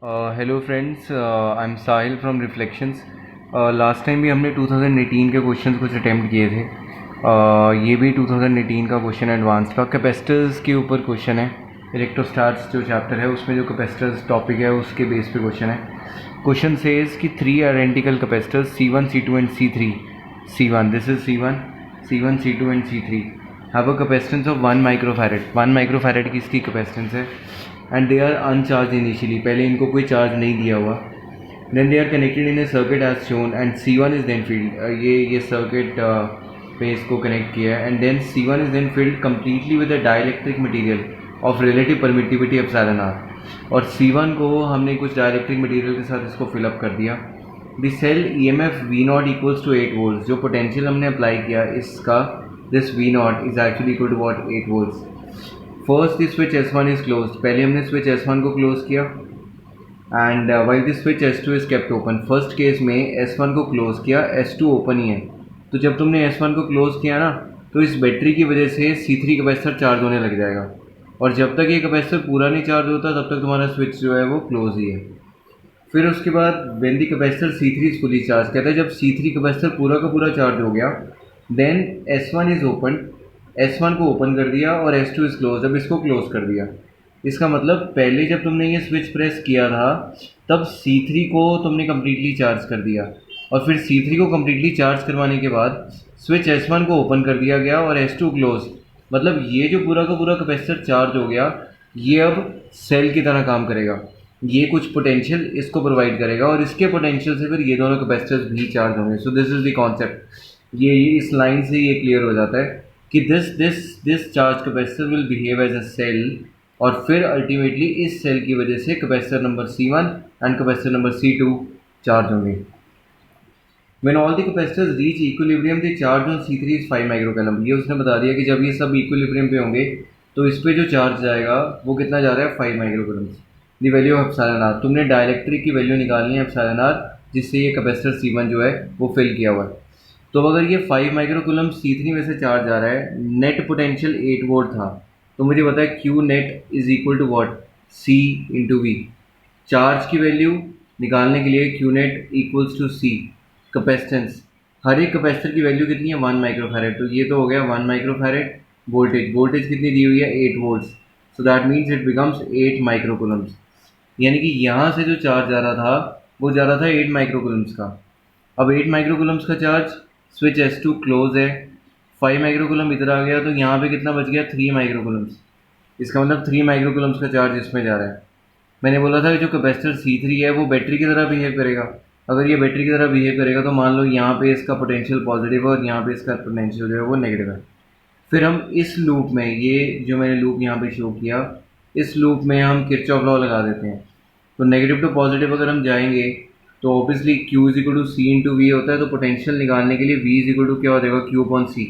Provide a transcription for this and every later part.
Hello friends, I am Sahil from reflections. Last time भी हमने 2018 के क्वेश्चंस कुछ अटैम्प्ट किए थे। ये भी 2018 का क्वेश्चन एडवांस का कैपेसिटर्स के ऊपर क्वेश्चन है। इलेक्ट्रोस्टार्स जो चैप्टर है उसमें जो कैपेसिटर्स टॉपिक है उसके बेस पे क्वेश्चन है। क्वेश्चन सेज कि 3 identical capacitors C1, C2 and C3। C1, this is C1, C2 and C3 have a capacitance of 1 microfarad. 1 microfarad की इसकी कैपेसिटेंस है and they are uncharged initially, पहले इनको कोई चार्ज नहीं दिया हुआ। Then they are connected in a circuit as shown and C1 is then filled. ये सर्किट पे इसको कनेक्ट किया है and then C1 is then filled completely with a dielectric material of relative permittivity epsilon r. और C1 को हमने कुछ dielectric material के साथ इसको फिलअप कर दिया। The cell EMF V0 equals to 8 volt. जो पोटेंशियल हमने अप्लाई किया इसका, this V0 is actually equal to what, 8 volts. First the switch S1 is close, पहले हमने स्विच S1 को क्लोज किया and while the switch S2 is kept open. First case में S1 को क्लोज किया, S2 ओपन ही है। तो जब तुमने S1 को क्लोज किया ना, तो इस बैटरी की वजह से C3 कैपेसिटर चार्ज होने लग जाएगा और जब तक ये कैपेसिटर पूरा नहीं चार्ज होता तब तक तुम्हारा स्विच जो है वो क्लोज ही है। फिर उसके बाद when the capacitor C3 is fully charge, कहते हैं जब C3 कैपेसिटर पूरा का पूरा चार्ज हो गया, then S1 is open, S1 को ओपन कर दिया और S2 इज क्लोज, अब इसको क्लोज कर दिया। इसका मतलब पहले जब तुमने ये स्विच प्रेस किया था तब C3 को तुमने कम्प्लीटली चार्ज कर दिया और फिर C3 को कम्प्लीटली चार्ज करवाने के बाद स्विच S1 को ओपन कर दिया गया और S2 क्लोज। मतलब ये जो पूरा का पूरा कैपेसिटर चार्ज हो गया, ये अब सेल की तरह काम करेगा। ये कुछ पोटेंशियल इसको प्रोवाइड करेगा और इसके पोटेंशियल से फिर ये दोनों कैपेसिटर्स भी चार्ज होंगे। So this is the concept. ये इस लाइन से ये क्लियर हो जाता है कि this charge capacitor will behave as a cell और फिर अल्टीमेटली इस सेल की वजह से capacitor number C1 and capacitor number C2 charge होंगे। When all the capacitors reach equilibrium, the charge on C3 is 5 microcoulomb. ये उसने बता दिया कि जब ये सब इक्विलिब्रियम पे होंगे तो इस पे जो चार्ज जाएगा वो कितना जा रहा है, 5 microcoulomb. The value of epsilon r, तुमने डाइलेक्ट्रिक की वैल्यू निकालनी है एप्सिलॉन आर, जिससे ये कैपेसिटर C1 जो है वो फिल किया हुआ है। तो अगर ये 5 माइक्रोकूलम C3 में से चार्ज आ रहा है, नेट पोटेंशियल 8 वोल्ट था, तो मुझे पता है Q net is equal to what, C into V। Charge की वैल्यू निकालने के लिए Q net equals to C। Capacitance, हर एक कैपेसिटर की वैल्यू कितनी है, 1 माइक्रोफैरेड। तो ये तो हो गया 1 माइक्रोफैरेड। वोल्टेज कितनी दी हुई है, 8 volts. So that means it becomes 8 माइक्रोकूलम्स। यानी कि यहाँ से जो चार्ज आ रहा था वो जा रहा था 8 माइक्रोकूलम्स का। अब 8 माइक्रोकूलम्स का चार्ज, स्विच S2 क्लोज है, 5 माइक्रोकूलम इधर आ गया, तो यहाँ पे कितना बच गया, 3 माइक्रोकूलम्स। इसका मतलब 3 माइक्रोकूलम्स का चार्ज इसमें जा रहा है। मैंने बोला था कि जो कैपेसिटर C3 है वो बैटरी की तरह बिहेव करेगा। अगर ये बैटरी की तरह बिहेव करेगा तो मान लो यहाँ पे इसका पोटेंशियल पॉजिटिव है और यहाँ पे इसका पोटेंशियल जो है वो नेगेटिव है। फिर हम इस लूप में, ये जो मैंने लूप यहाँ पे शो किया, इस लूप में हम किरचॉफ लॉ लगा देते हैं। तो नेगेटिव टू पॉजिटिव अगर हम जाएंगे तो obviously Q is equal to C into V होता है। तो पोटेंशियल निकालने के लिए V इज इक्वल टू क्या हो जाएगा, Q अपॉन C।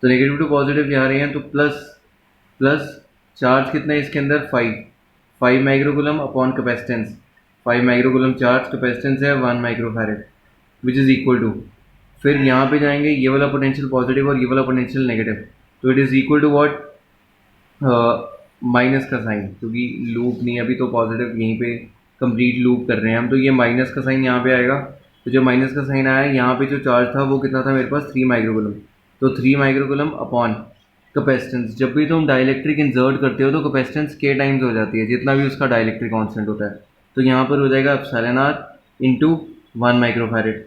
तो नेगेटिव टू पॉजिटिव जा रहे हैं तो प्लस चार्ज कितना है इसके अंदर, 5 microcoulomb upon capacitance. 5 microcoulomb charge, capacitance है 1 microfarad which is equal to, फिर यहाँ पे जाएंगे ये वाला पोटेंशियल पॉजिटिव और ये वाला पोटेंशियल नेगेटिव, तो it is equal to what, minus का साइन, क्योंकि लूप नहीं अभी तो पॉजिटिव यहीं पे कंप्लीट लूप कर रहे हैं हम, तो ये माइनस का साइन यहाँ पे आएगा। तो जो माइनस का साइन आया, यहाँ पे जो चार्ज था वो कितना था मेरे पास, 3 माइक्रोकूलम। तो 3 माइक्रोकूलम अपॉन कैपेसिटेंस। जब भी तुम डाइलेक्ट्रिक इंसर्ट करते हो तो कैपेसिटेंस K टाइम्स हो जाती है, जितना भी उसका डाइलेक्ट्रिक कांस्टेंट होता है। तो यहाँ पर हो जाएगा एप्सिलॉन आर इंटू 1 माइक्रोफैरेड,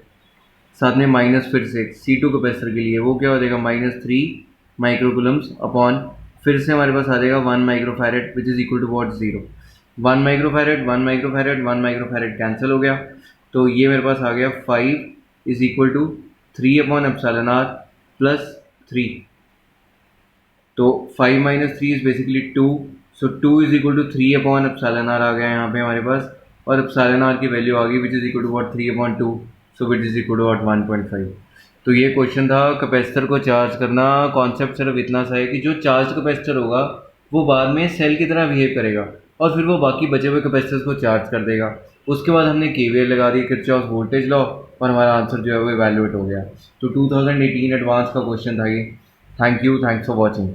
साथ में माइनस फिर से C2 कैपेसिटर के लिए वो क्या हो जाएगा, -3 माइक्रोकूलम्स अपॉन, फिर से हमारे पास आ जाएगा 1 microfarad which is equal to what, 0। 1 microfarad 1 microfarad 1 microfarad cancel हो गया, तो ये मेरे पास आ गया 5 is equal to 3 upon epsilon R plus 3। तो 5 minus 3 is basically 2, so 2 is equal to 3 upon epsilon R आ गया यहाँ पे हमारे पास, और एप्सिलॉन आर की वैल्यू आ गई which is equal to what, 3 upon 2, so which is equal to what, 1.5। तो ये क्वेश्चन था कैपेसिटर को चार्ज करना। कॉन्सेप्ट सिर्फ इतना सा है कि जो चार्ज कैपेसिटर होगा वो बाद में सेल की तरह बिहेव करेगा और फिर वो बाकी बचे हुए कैपेसिटर्स को चार्ज कर देगा। उसके बाद हमने KVL लगा दी, किरचॉफ वोल्टेज लॉ, और हमारा आंसर जो है वो इवैल्यूएट हो गया। तो 2018 एडवांस का क्वेश्चन था ये। Thank you, thanks for watching.